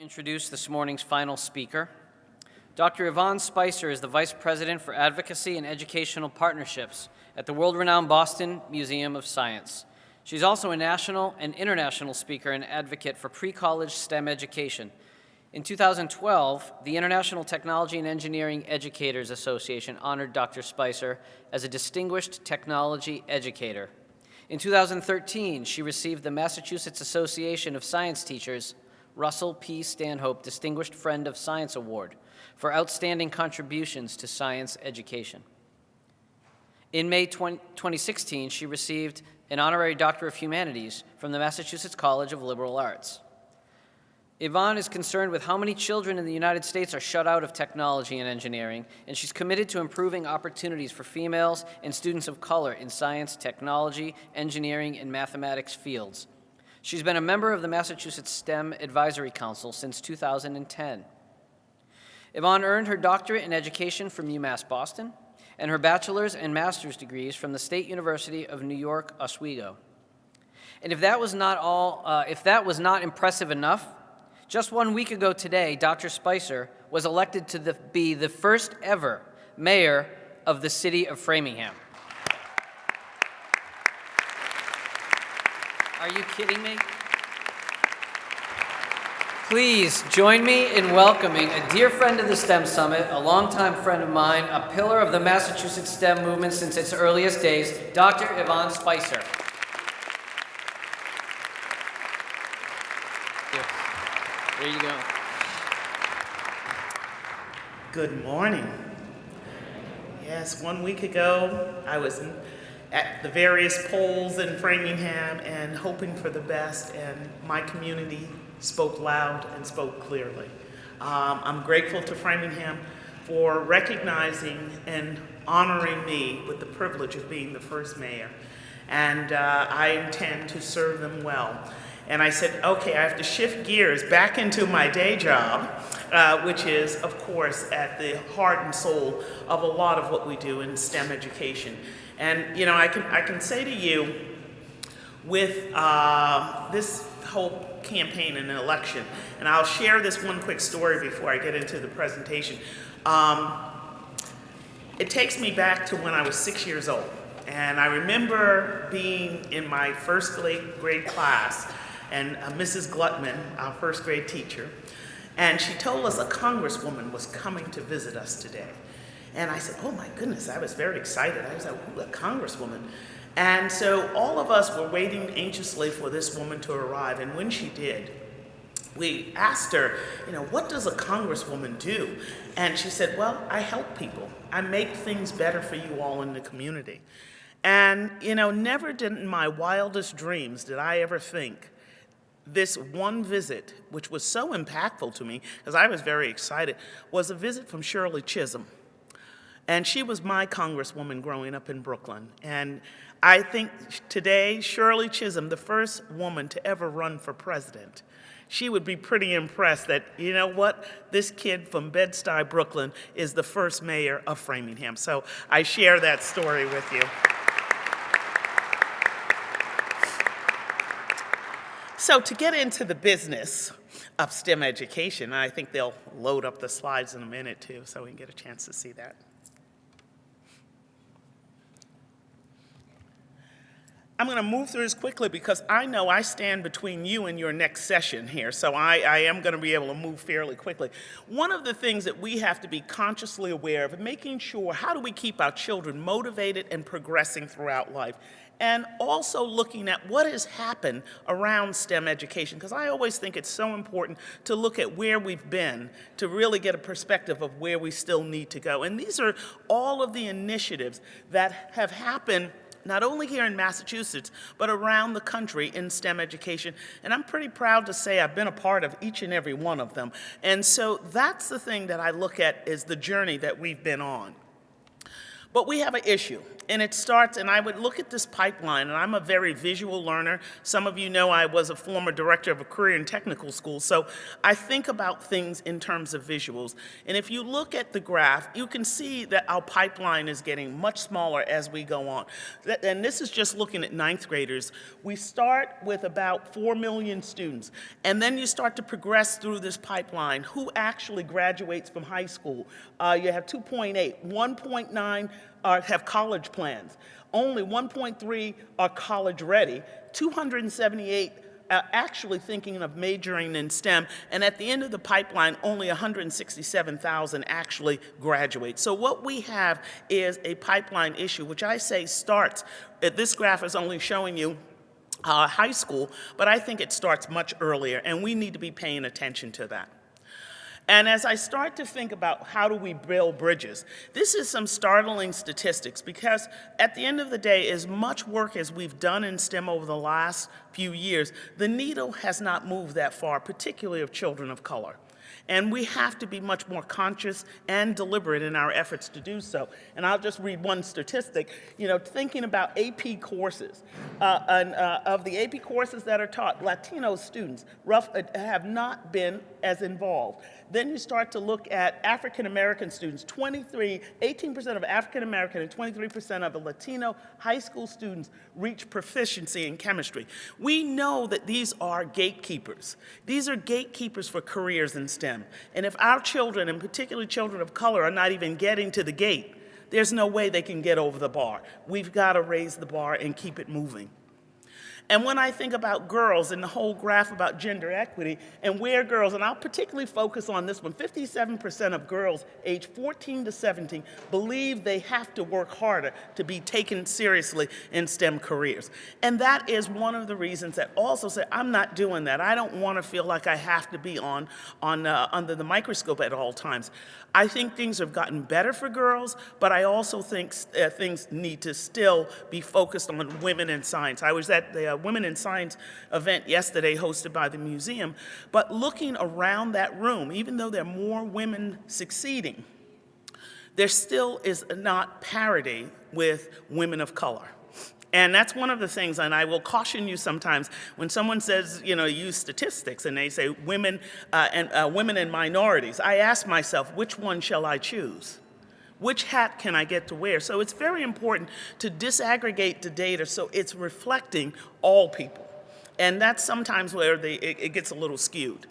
introduce this morning's final speaker. Dr. Yvonne Spicer is the Vice President for Advocacy and Educational Partnerships at the world-renowned Boston Museum of Science. She's also a national and international speaker and advocate for pre-college STEM education. In 2012, the International Technology and Engineering Educators Association honored Dr. Spicer as a Distinguished Technology Educator. In 2013, she received the Massachusetts Association of Science Teachers Russell P. Stanhope Distinguished Friend of Science Award for outstanding contributions to science education. In May 2016, she received an honorary Doctor of Humanities from the Massachusetts College of Liberal Arts. Yvonne is concerned with how many children in the United States are shut out of technology and engineering, and she's committed to improving opportunities for females and students of color in science, technology, engineering, and mathematics fields. She's been a member of the Massachusetts STEM Advisory Council since 2010. Yvonne earned her doctorate in education from UMass Boston and her bachelor's and master's degrees from the State University of New York, Oswego. And if that was not impressive enough, just 1 week ago today, Dr. Spicer was elected to be the first ever mayor of the city of Framingham. Are you kidding me? Please join me in welcoming a dear friend of the STEM Summit, a longtime friend of mine, a pillar of the Massachusetts STEM movement since its earliest days, Dr. Yvonne Spicer. There you go. Good morning. Yes, 1 week ago, I was at the various polls in Framingham and hoping for the best, and my community spoke loud and spoke clearly. I'm grateful to Framingham for recognizing and honoring me with the privilege of being the first mayor, and I intend to serve them well. And I said, okay, I have to shift gears back into my day job, which is, of course, at the heart and soul of a lot of what we do in STEM education. And you know, I can say to you, with this whole campaign and election, and I'll share this one quick story before I get into the presentation. It takes me back to when I was 6 years old, and I remember being in my first grade class, and Mrs. Glutman, our first grade teacher, and she told us a congresswoman was coming to visit us today. And I said, oh my goodness, I was very excited. I was like, ooh, a congresswoman. And so all of us were waiting anxiously for this woman to arrive. And when she did, we asked her, you know, what does a congresswoman do? And she said, well, I help people. I make things better for you all in the community. And, you know, never did in my wildest dreams did I ever think this one visit, which was so impactful to me, because I was very excited, was a visit from Shirley Chisholm. And she was my congresswoman growing up in Brooklyn. And I think today, Shirley Chisholm, the first woman to ever run for president, she would be pretty impressed that, you know what, this kid from Bed-Stuy, Brooklyn is the first mayor of Framingham. So I share that story with you. So to get into the business of STEM education, I think they'll load up the slides in a minute too, so we can get a chance to see that. I'm going to move through this quickly because I know I stand between you and your next session here, so I am going to be able to move fairly quickly. One of the things that we have to be consciously aware of is making sure, how do we keep our children motivated and progressing throughout life? And also looking at what has happened around STEM education, because I always think it's so important to look at where we've been to really get a perspective of where we still need to go. And these are all of the initiatives that have happened not only here in Massachusetts, but around the country in STEM education. And I'm pretty proud to say I've been a part of each and every one of them. And so that's the thing that I look at is the journey that we've been on. But we have an issue, and it starts, and I would look at this pipeline, and I'm a very visual learner. Some of you know I was a former director of a career and technical school, so I think about things in terms of visuals. And if you look at the graph, you can see that our pipeline is getting much smaller as we go on. And this is just looking at ninth graders. We start with about 4 million students, and then you start to progress through this pipeline. Who actually graduates from high school? You have 2.8, 1.9 have college plans. Only 1.3 are college ready. 278 are actually thinking of majoring in STEM. And at the end of the pipeline, only 167,000 actually graduate. So what we have is a pipeline issue, which I say starts, this graph is only showing you high school, but I think it starts much earlier, and we need to be paying attention to that. And as I start to think about how do we build bridges, this is some startling statistics, because at the end of the day, as much work as we've done in STEM over the last few years, the needle has not moved that far, particularly of children of color. And we have to be much more conscious and deliberate in our efforts to do so. And I'll just read one statistic. You know, thinking about AP courses, of the AP courses that are taught, Latino students have not been as involved. Then you start to look at African American students. 18% of African American and 23% of the Latino high school students reach proficiency in chemistry. We know that these are gatekeepers. These are gatekeepers for careers in STEM. And if our children, and particularly children of color, are not even getting to the gate, there's no way they can get over the bar. We've got to raise the bar and keep it moving. And when I think about girls and the whole graph about gender equity and where girls, and I'll particularly focus on this one, 57% of girls aged 14 to 17 believe they have to work harder to be taken seriously in STEM careers. And that is one of the reasons that also say, I'm not doing that. I don't want to feel like I have to be under the microscope at all times. I think things have gotten better for girls, but I also think things need to still be focused on women in science. I was at the Women in Science event yesterday hosted by the museum, but looking around that room, even though there are more women succeeding, there still is not parity with women of color. And that's one of the things, and I will caution you sometimes when someone says, you know, use statistics and they say women and minorities. I ask myself, which one shall I choose? Which hat can I get to wear? So it's very important to disaggregate the data so it's reflecting all people. And that's sometimes where it gets a little skewed.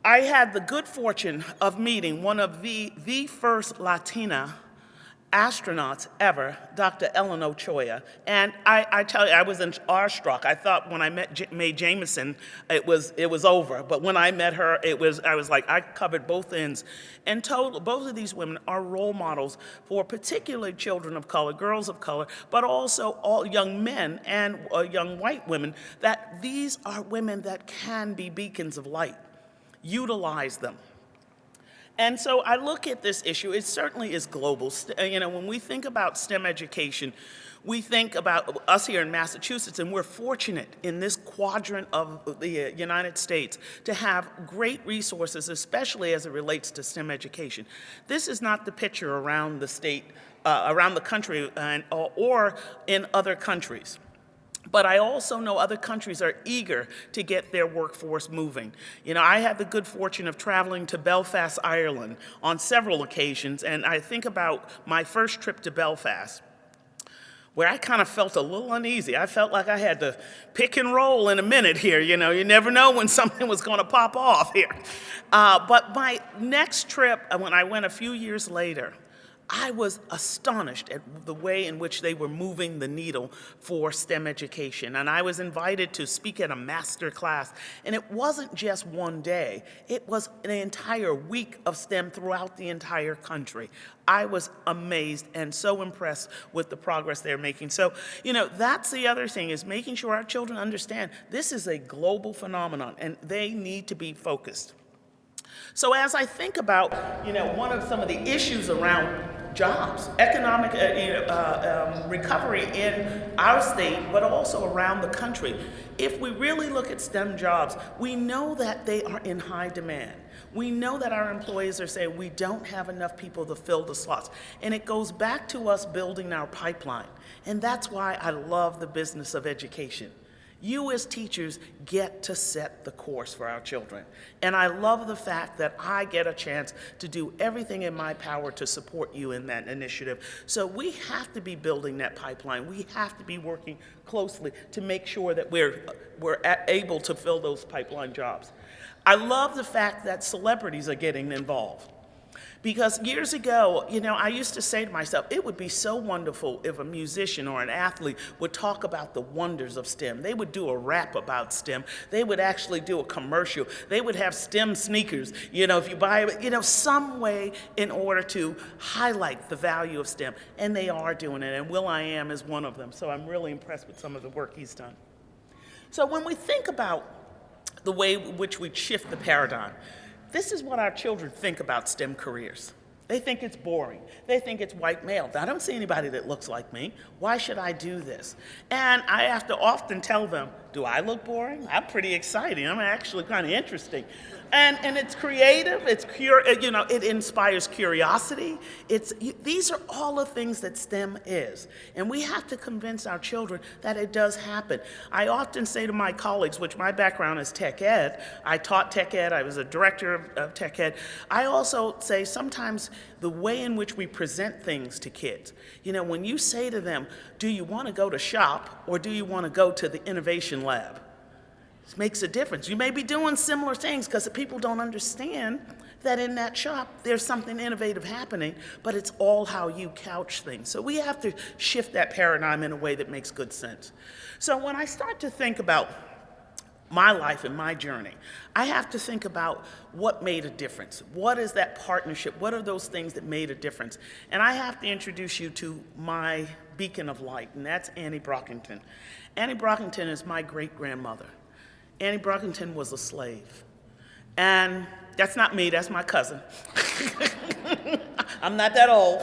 I had the good fortune of meeting one of the first Latina astronauts ever, Dr. Ellen Ochoa. And I tell you, I was awestruck. I thought when I met Mae Jemison, it was over. But when I met her, I was like, I covered both ends. And both of these women are role models for particularly children of color, girls of color, but also all young men and young white women, that these are women that can be beacons of light. Utilize them. And so I look at this issue, it certainly is global. You know, when we think about STEM education, we think about us here in Massachusetts, and we're fortunate in this quadrant of the United States to have great resources, especially as it relates to STEM education. This is not the picture around the state, around the country, or in other countries. But I also know other countries are eager to get their workforce moving. You know, I had the good fortune of traveling to Belfast, Ireland on several occasions, and I think about my first trip to Belfast, where I kind of felt a little uneasy. I felt like I had to pick and roll in a minute here. You know, you never know when something was going to pop off here. But my next trip, when I went a few years later, I was astonished at the way in which they were moving the needle for STEM education. And I was invited to speak at a master class. And it wasn't just one day. It was an entire week of STEM throughout the entire country. I was amazed and so impressed with the progress they're making. So, you know, that's the other thing, is making sure our children understand this is a global phenomenon and they need to be focused. So as I think about, you know, some of the issues around jobs, economic recovery in our state, but also around the country. If we really look at STEM jobs, we know that they are in high demand. We know that our employees are saying we don't have enough people to fill the slots. And it goes back to us building our pipeline. And that's why I love the business of education. You as teachers get to set the course for our children. And I love the fact that I get a chance to do everything in my power to support you in that initiative. So we have to be building that pipeline. We have to be working closely to make sure that we're able to fill those pipeline jobs. I love the fact that celebrities are getting involved. Because years ago, I used to say to myself, it would be so wonderful if a musician or an athlete would talk about the wonders of STEM. They would do a rap about STEM. They would actually do a commercial. They would have STEM sneakers, if you buy it, some way in order to highlight the value of STEM. And they are doing it, and will.i.am is one of them. So I'm really impressed with some of the work he's done. So when we think about the way in which we shift the paradigm, this is what our children think about STEM careers. They think it's boring. They think it's white male. I don't see anybody that looks like me. Why should I do this? And I have to often tell them, do I look boring? I'm pretty exciting. I'm actually kind of interesting. And it's creative, it inspires curiosity. These are all the things that STEM is. And we have to convince our children that it does happen. I often say to my colleagues, which my background is tech ed, I taught tech ed, I was a director of tech ed. I also say sometimes the way in which we present things to kids. When you say to them, do you want to go to shop or do you want to go to the innovation lab? It makes a difference. You may be doing similar things because people don't understand that in that shop there's something innovative happening, but it's all how you couch things. So we have to shift that paradigm in a way that makes good sense. So when I start to think about my life and my journey, I have to think about what made a difference. What is that partnership? What are those things that made a difference? And I have to introduce you to my beacon of light, and that's Annie Brockington. Annie Brockington is my great-grandmother. Annie Brockington was a slave. And that's not me, that's my cousin. I'm not that old.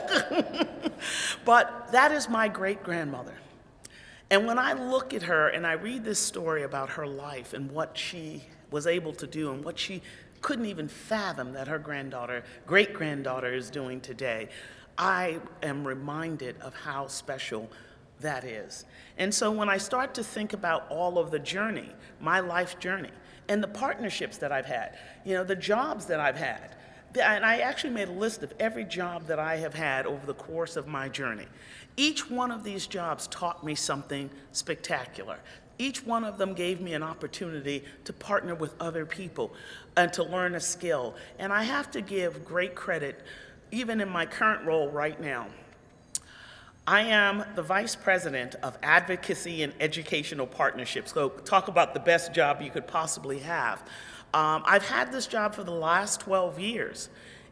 But that is my great-grandmother. And when I look at her and I read this story about her life and what she was able to do and what she couldn't even fathom that her great-granddaughter is doing today, I am reminded of how special that is. And so when I start to think about all of the journey, my life journey, and the partnerships that I've had, the jobs that I've had, and I actually made a list of every job that I have had over the course of my journey. Each one of these jobs taught me something spectacular. Each one of them gave me an opportunity to partner with other people and to learn a skill. And I have to give great credit, even in my current role right now. I am the Vice President of Advocacy and Educational Partnerships. So talk about the best job you could possibly have. I've had this job for the last 12 years.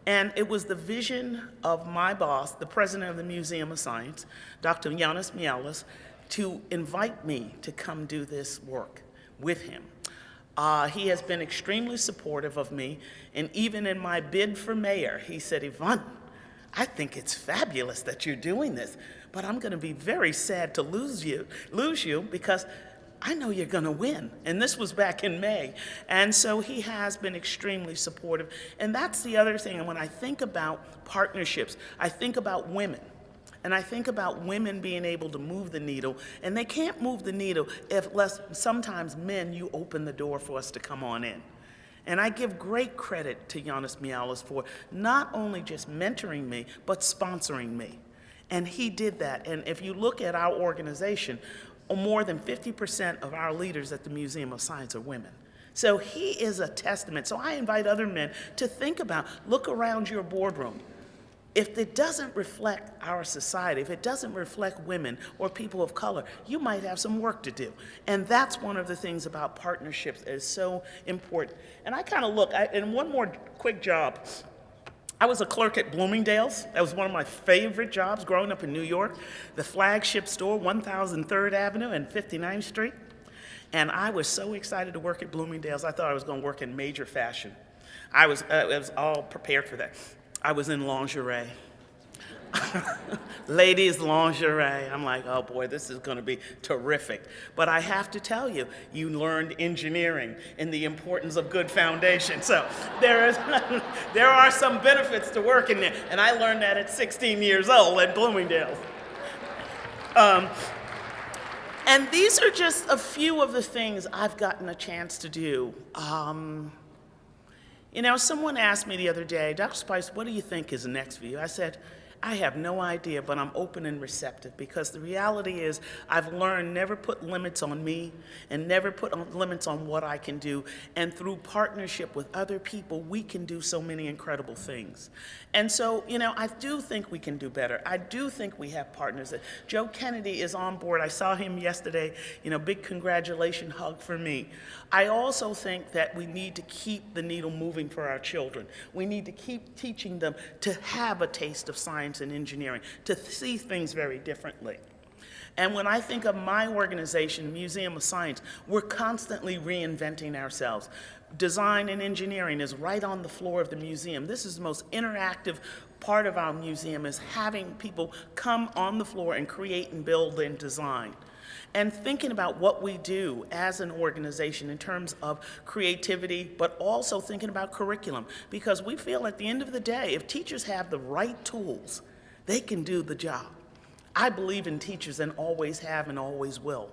And it was the vision of my boss, the president of the Museum of Science, Dr. Yanis Mialis, to invite me to come do this work with him. He has been extremely supportive of me. And even in my bid for mayor, he said, Yvonne, I think it's fabulous that you're doing this, but I'm going to be very sad to lose you because I know you're going to win. And this was back in May. And so he has been extremely supportive. And that's the other thing. And when I think about partnerships, I think about women. And I think about women being able to move the needle. And they can't move the needle unless sometimes men, you open the door for us to come on in. And I give great credit to Yanis Mialis for not only just mentoring me, but sponsoring me. And he did that. And if you look at our organization, more than 50% of our leaders at the Museum of Science are women. So he is a testament. So I invite other men to think about, look around your boardroom. If it doesn't reflect our society, if it doesn't reflect women or people of color, you might have some work to do. And that's one of the things about partnerships that is so important. And I kind of look, and one more quick job. I was a clerk at Bloomingdale's. That was one of my favorite jobs growing up in New York. The flagship store, 1003rd Avenue and 59th Street. And I was so excited to work at Bloomingdale's, I thought I was going to work in major fashion. I was all prepared for that. I was in lingerie. ladies lingerie. I'm like, oh boy, this is going to be terrific. But I have to tell you, you learned engineering and the importance of good foundation. So there are some benefits to working there. And I learned that at 16 years old at Bloomingdale's. And these are just a few of the things I've gotten a chance to do. Someone asked me the other day, Dr. Spice, what do you think is next for you? I said, I have no idea, but I'm open and receptive, because the reality is I've learned never put limits on me and never put limits on what I can do. And through partnership with other people, we can do so many incredible things. And so, I do think we can do better. I do think we have partners. Joe Kennedy is on board. I saw him yesterday, big congratulation hug for me. I also think that we need to keep the needle moving for our children. We need to keep teaching them to have a taste of science and engineering, to see things very differently. And when I think of my organization, Museum of Science, we're constantly reinventing ourselves. Design and engineering is right on the floor of the museum. This is the most interactive part of our museum, is having people come on the floor and create and build and design. And thinking about what we do as an organization in terms of creativity, but also thinking about curriculum. Because we feel at the end of the day, if teachers have the right tools, they can do the job. I believe in teachers and always have and always will.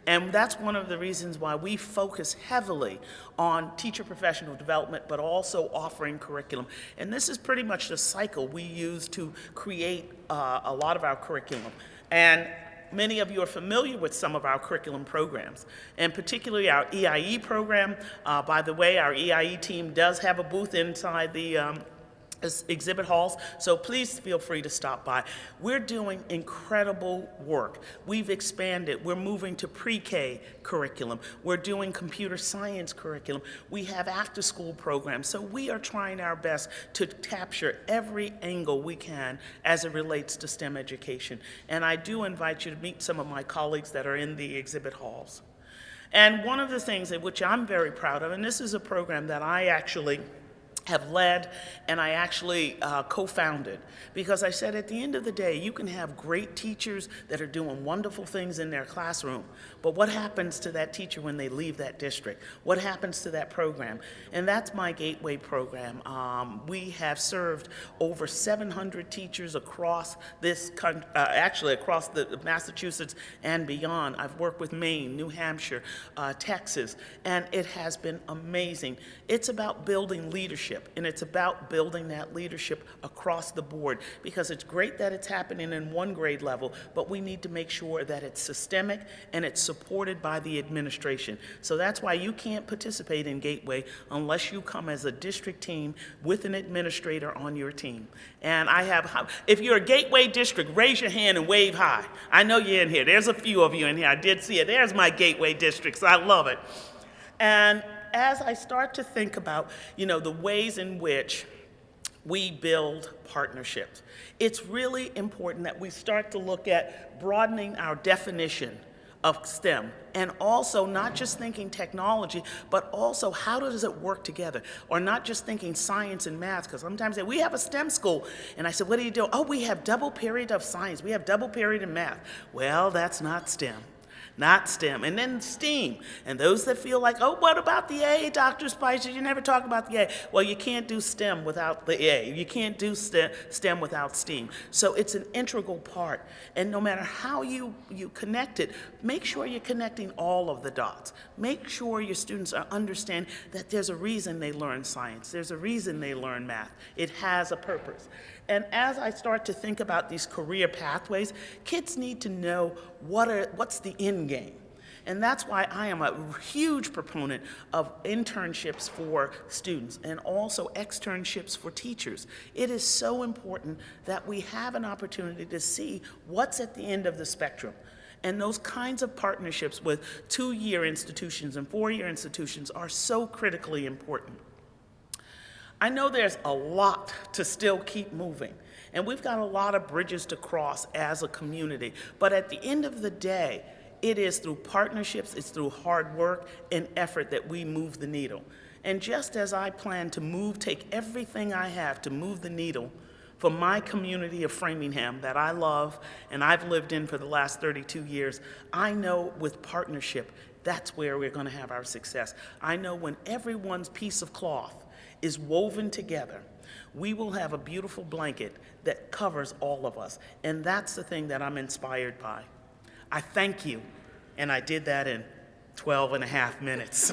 And that's one of the reasons why we focus heavily on teacher professional development, but also offering curriculum. And this is pretty much the cycle we use to create a lot of our curriculum. And many of you are familiar with some of our curriculum programs, and particularly our EIE program. By the way, our EIE team does have a booth inside the exhibit halls, so please feel free to stop by. We're doing incredible work. We've expanded. We're moving to pre-K curriculum. We're doing computer science curriculum. We have after-school programs. So we are trying our best to capture every angle we can as it relates to STEM education. And I do invite you to meet some of my colleagues that are in the exhibit halls. And one of the things in which I'm very proud of, and this is a program that I actually have led and I actually co-founded, because I said at the end of the day, you can have great teachers that are doing wonderful things in their classroom, but what happens to that teacher when they leave that district? What happens to that program? And that's my Gateway program. We have served over 700 teachers across this country, actually across the Massachusetts and beyond. I've worked with Maine, New Hampshire, Texas, and it has been amazing. It's about building leadership. And it's about building that leadership across the board, because it's great that it's happening in one grade level, but we need to make sure that it's systemic and it's supported by the administration. So that's why you can't participate in Gateway unless you come as a district team with an administrator on your team. And if you're a Gateway district, raise your hand and wave high. I know you're in here. There's a few of you in here. I did see it. There's my Gateway district, so I love it. And as I start to think about, the ways in which we build partnerships, it's really important that we start to look at broadening our definition of STEM, and also not just thinking technology, but also how does it work together, or not just thinking science and math, because sometimes we have a STEM school, and I said, what do you do? Oh, we have double period of science, we have double period in math. Well, that's not STEM. Not STEM. And then STEAM. And those that feel like, oh, what about the A, Dr. Spicer? You never talk about the A. Well, you can't do STEM without the A. You can't do STEM without STEAM. So it's an integral part. And no matter how you connect it, make sure you're connecting all of the dots. Make sure your students understand that there's a reason they learn science. There's a reason they learn math. It has a purpose. And as I start to think about these career pathways, kids need to know what's the end game. And that's why I am a huge proponent of internships for students and also externships for teachers. It is so important that we have an opportunity to see what's at the end of the spectrum. And those kinds of partnerships with 2-year institutions and 4-year institutions are so critically important. I know there's a lot to still keep moving, and we've got a lot of bridges to cross as a community. But at the end of the day, it is through partnerships, it's through hard work and effort that we move the needle. And just as I plan to take everything I have to move the needle for my community of Framingham that I love and I've lived in for the last 32 years, I know with partnership, that's where we're going to have our success. I know when everyone's piece of cloth is woven together, we will have a beautiful blanket that covers all of us. And that's the thing that I'm inspired by. I thank you, and I did that in 12 and a half minutes.